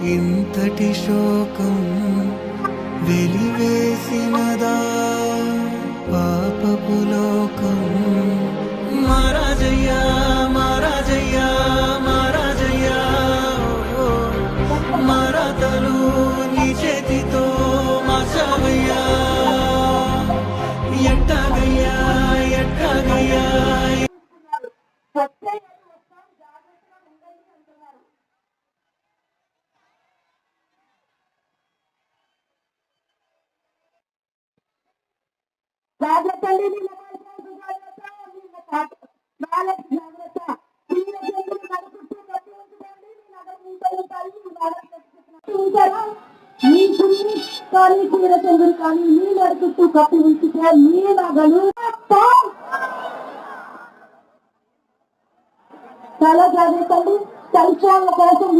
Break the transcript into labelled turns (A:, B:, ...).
A: ఇంతటి శోకం వెలివేసినదా పాపపు లోకం. మహారాజయ్యా మహారాజయ్యా మహారాజయ్యా మరతలు నీ చేతితో మార్చవయ్యా. ఎట్టగయ్యా ఎట్టగయ్యా
B: జాగ్రత్త అండి. మీ చుట్టూ కానీ చీరచంద్రుడు కానీ మీ నడుచుట్టు కప్పి ఉంచితే మీ నగలు చాలా జాగ్రత్త అండి. సెల్ ఫోన్ల కోసం